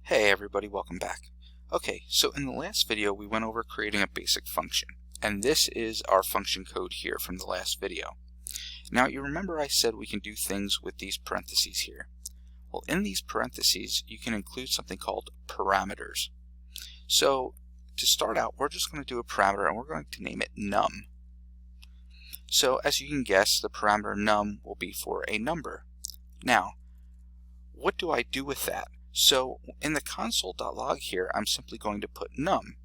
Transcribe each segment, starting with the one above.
Hey everybody, welcome back. Okay, so in the last video we went over creating a basic function, and this is our function code here from the last video. Now you remember I said we can do things with these parentheses here. Well, in these parentheses you can include something called parameters. So to start out, we're just going to do a parameter and we're going to name it num. So as you can guess, the parameter num will be for a number. Now, what do I do with that? So in the console.log here, I'm simply going to put num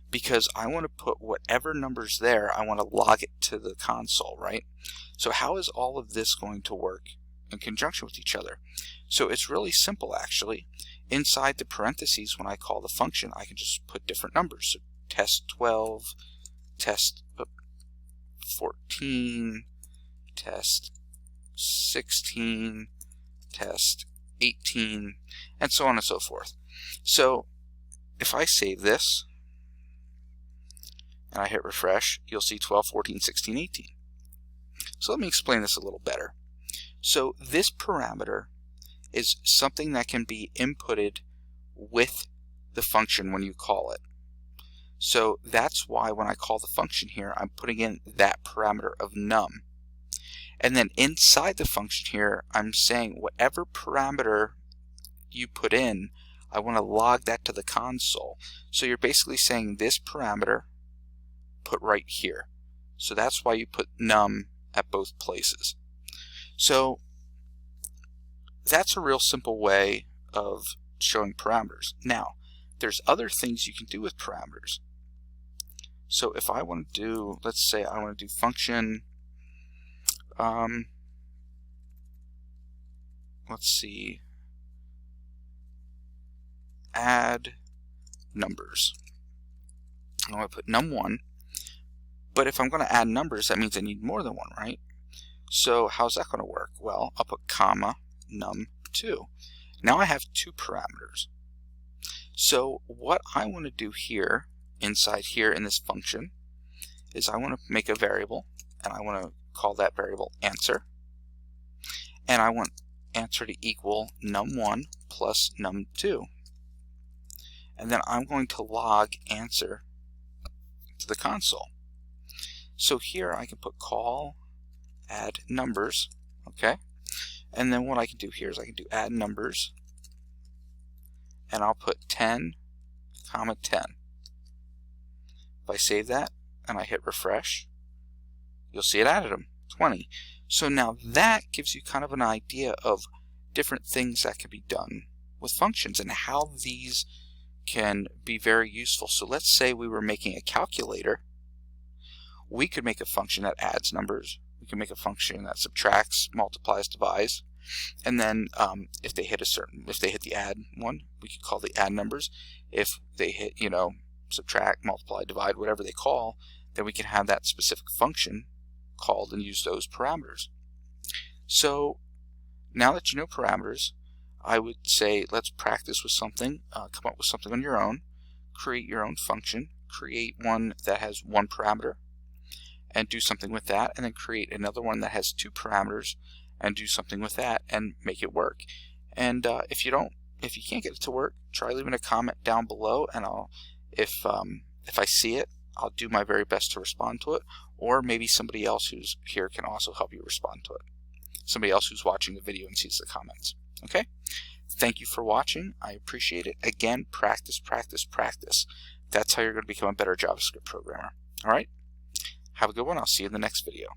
because I want to put whatever number's there, I want to log it to the console, right? So how is all of this going to work in conjunction with each other? So it's really simple actually. Inside the parentheses, when I call the function, I can just put different numbers. So test 12, test 14, test 16, test 18, and so on and so forth. So if I save this and I hit refresh, you'll see 12, 14, 16, 18. So let me explain this a little better. So this parameter is something that can be inputted with the function when you call it. So that's why when I call the function here, I'm putting in that parameter of num. And then inside the function here, I'm saying whatever parameter you put in, I want to log that to the console. So you're basically saying this parameter put right here. So that's why you put num at both places. So that's a real simple way of showing parameters. Now, there's other things you can do with parameters. So if I want to do, let's say I want to do function, let's see, add numbers. I want to put num1, but if I'm going to add numbers, that means I need more than one, right? So how's that going to work? Well, I'll put comma num2. Now I have two parameters. So what I want to do here, inside here in this function, is I want to make a variable, and I want to call that variable answer, and I want answer to equal num1 plus num2, and then I'm going to log answer to the console. So here I can put call add numbers, okay, and then what I can do here is I can do add numbers, and I'll put 10 comma 10. If I save that and I hit refresh, you'll see it added them, 20. So now that gives you kind of an idea of different things that can be done with functions and how these can be very useful. So let's say we were making a calculator. We could make a function that adds numbers. We can make a function that subtracts, multiplies, divides. And then if they hit the add one, we could call the add numbers. If they hit, subtract, multiply, divide, whatever they call, then we can have that specific function called and use those parameters. So now that you know parameters, I would say let's practice with something, come up with something on your own, create your own function, create one that has one parameter and do something with that, and then create another one that has two parameters and do something with that and make it work. And if you can't get it to work, try leaving a comment down below, and if I see it, I'll do my very best to respond to it, or maybe somebody else who's here can also help you respond to it. Somebody else who's watching the video and sees the comments. Okay? Thank you for watching. I appreciate it. Again, practice, practice, practice. That's how you're going to become a better JavaScript programmer. All right? Have a good one. I'll see you in the next video.